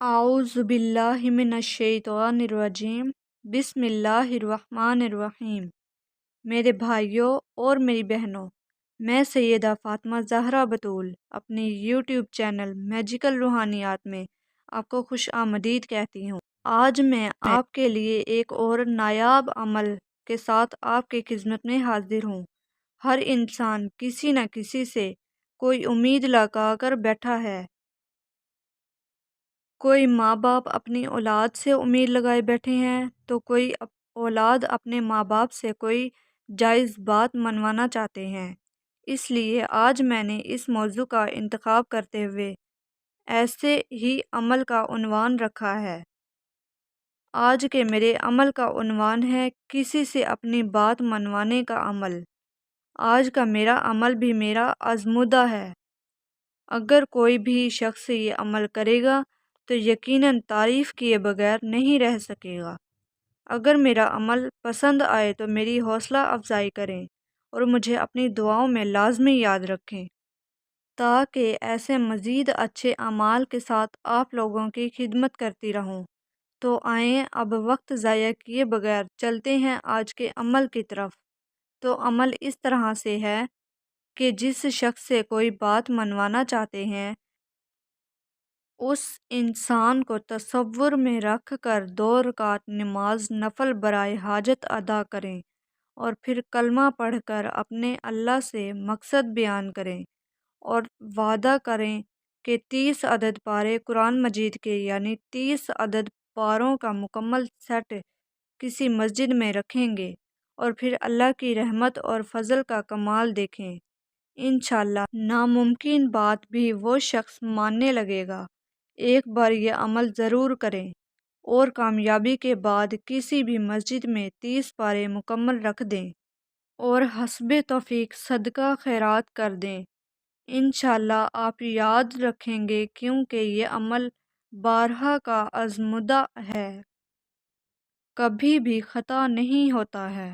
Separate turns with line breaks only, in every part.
اعوذ باللہ من الشیطان الرجیم بسم اللہ الرحمن الرحیم۔ میرے بھائیوں اور میری بہنوں، میں سیدہ فاطمہ زہرا بطول اپنی یوٹیوب چینل میجیکل روحانیات میں آپ کو خوش آمدید کہتی ہوں۔ آج میں آپ کے لیے ایک اور نایاب عمل کے ساتھ آپ کی خدمت میں حاضر ہوں۔ ہر انسان کسی نہ کسی سے کوئی امید لگا کر بیٹھا ہے۔ کوئی ماں باپ اپنی اولاد سے امید لگائے بیٹھے ہیں تو کوئی اولاد اپنے ماں باپ سے کوئی جائز بات منوانا چاہتے ہیں۔ اس لیے آج میں نے اس موضوع کا انتخاب کرتے ہوئے ایسے ہی عمل کا عنوان رکھا ہے۔ آج کے میرے عمل کا عنوان ہے کسی سے اپنی بات منوانے کا عمل۔ آج کا میرا عمل بھی میرا آزمودہ ہے۔ اگر کوئی بھی شخص یہ عمل کرے گا تو یقیناً تعریف کیے بغیر نہیں رہ سکے گا۔ اگر میرا عمل پسند آئے تو میری حوصلہ افزائی کریں اور مجھے اپنی دعاؤں میں لازمی یاد رکھیں تاکہ ایسے مزید اچھے اعمال کے ساتھ آپ لوگوں کی خدمت کرتی رہوں۔ تو آئیں اب وقت ضائع کیے بغیر چلتے ہیں آج کے عمل کی طرف۔ تو عمل اس طرح سے ہے کہ جس شخص سے کوئی بات منوانا چاہتے ہیں اس انسان کو تصور میں رکھ کر 2 رکعت نماز نفل برائے حاجت ادا کریں اور پھر کلمہ پڑھ کر اپنے اللہ سے مقصد بیان کریں اور وعدہ کریں کہ 30 عدد پارے قرآن مجید کے یعنی 30 عدد پاروں کا مکمل سیٹ کسی مسجد میں رکھیں گے اور پھر اللہ کی رحمت اور فضل کا کمال دیکھیں۔ انشاءاللہ ناممکن بات بھی وہ شخص ماننے لگے گا۔ ایک بار یہ عمل ضرور کریں اور کامیابی کے بعد کسی بھی مسجد میں 30 پارے مکمل رکھ دیں اور حسب توفیق صدقہ خیرات کر دیں۔ انشاءاللہ آپ یاد رکھیں گے کیونکہ یہ عمل بارہا کا آزمودہ ہے، کبھی بھی خطا نہیں ہوتا ہے۔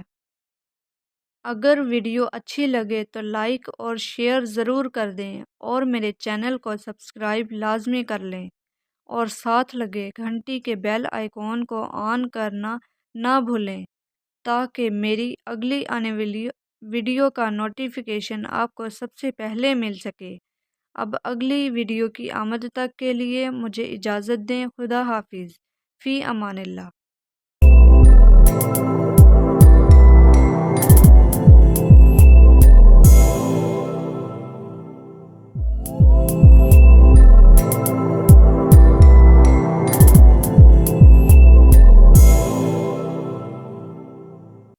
اگر ویڈیو اچھی لگے تو لائک اور شیئر ضرور کر دیں اور میرے چینل کو سبسکرائب لازمی کر لیں اور ساتھ لگے گھنٹی کے بیل آئیکن کو آن کرنا نہ بھولیں تاکہ میری اگلی آنے والی ویڈیو کا نوٹیفیکیشن آپ کو سب سے پہلے مل سکے۔ اب اگلی ویڈیو کی آمد تک کے لیے مجھے اجازت دیں۔ خدا حافظ، فی امان اللہ۔